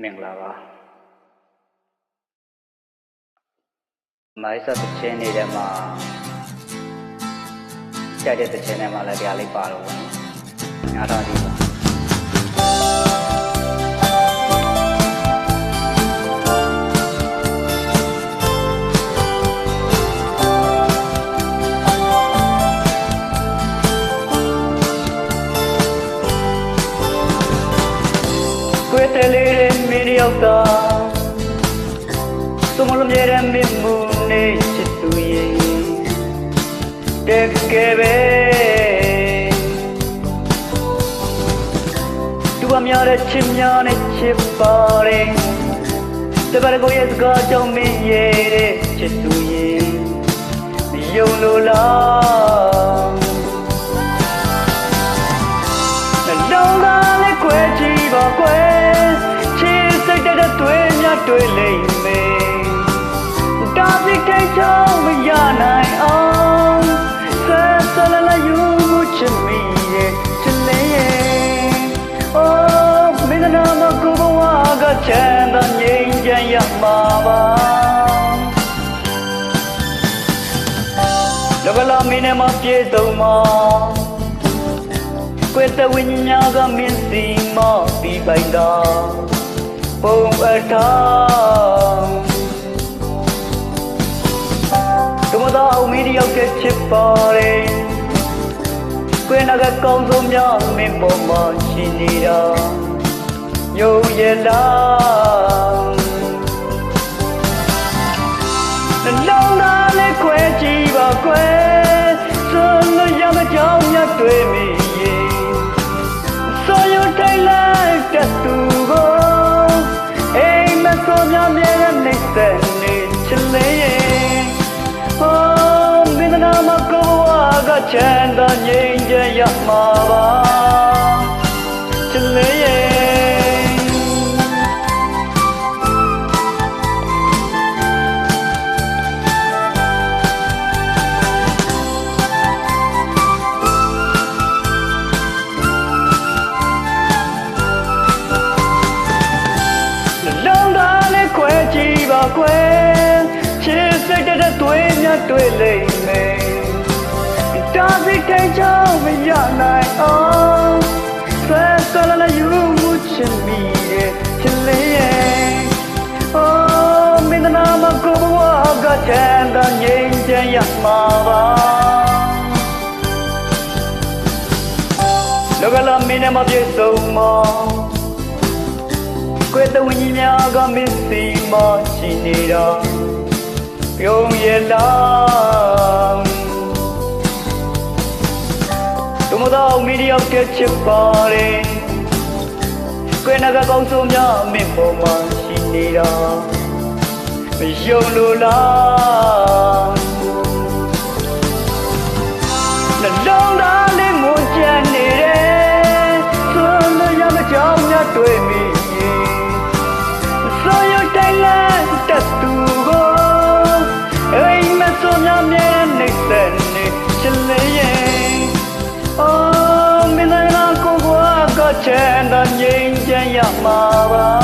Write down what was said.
မင်္ဂလာပါမိုင်းဆက်တစ်ချင်းနေတဲ့မှာကြိုက်တဲ့တစ်ချင်းထဲမှာလည်းတရားလေးပါတော့ဘူးညာတော်ဒီပါကွယ်တလေးမင်းရောက်တာသူမလုံးမြဲတဲ့မင်းမူနေချစ်သူရဲ့တကယ်ပဲသူအများတဲ့ချစ်များနဲ့ချစ်ပါတယ်တပတ်ကိုရဲ့စကားကြောင့်မင်းရဲ့တဲ့ချစ်သူရဲ့ယုံလို့လားလုံးကားလေးခွဲကြည့်ပါကွယ်တွေ့လိမ့်မယ်တာပြီးထိတ်ချောင်းမရနိုင်အောင်ဆက်ဆလလယူမှုချစ်မိရဲ့ချစ်လေးရဲ့အိုးမင်းနာမကိုဘဝကချမ်းသာငြိမ်းချမ်းရမှာပါလောကလာမင်းနဲ့မပြေဆုံးမှာကွယ်တဝိညာဉ်ကမင်းစီမပြီးပိုင်တာပုံအထောင်သူမတော်မီဒီရောက်တဲ့ချစ်ပါတယ်ကွယ်နာကကောင်းဆုံးများမင်းပေါ်မှာရှိနေတာယုံရလားနှလုံးသားလေးခွဲကြည့်ပါကွယ်စွန့်လို့ရမကြောင်မြတ်တွေ့မိရဲ့ဆိုရထိုင်လိုက်တဲ့သူကိုဆိုများမြဲတဲ့နေသက်နေချစ်လေးရဲ့ဟောမင်းနာမကိုဝါကချမ်းသာငြိမ်းချမ်းရမှာပါချစ်လေးရဲ့ကွယ်ချစ်စိတ်တဲ့တွေ့မြတ်တွေ့လိမ့်မယ်တာပြီးထိတ်ချောင်းမရနိုင်အောင်ဆက်ဆလလယူမှုချစ်မိရဲ့ချစ်လေးရဲ့အိုးမင်းနာမကိုဘဝကချမ်းသာငြိမ်းချမ်းရမှာပါလောကလာမင်းနဲ့မပြေဆုံးမကွယ်တဝိညာဉ်များကမင်းစီမရှိနေတာပြုံးရလားသူမတော်မီဒီရောက်တဲ့ချစ်ပါတယ်ကွယ်နာကကောင်းဆုံးများမင်းပေါ်မှာရှိနေတာမယုံလို့လားနှလုံးသားလေးငိုကြနေတယ်သွန်လို့ရမကြောင်များတွေ့မိတက်သူကိုအိမ်မဆိုများမြဲနေသက်နေချစ်လေးရဲ့အိုးမင်းနာကိုဘွားကချမ်းသာငြိမ်းချမ်းရမှာပါ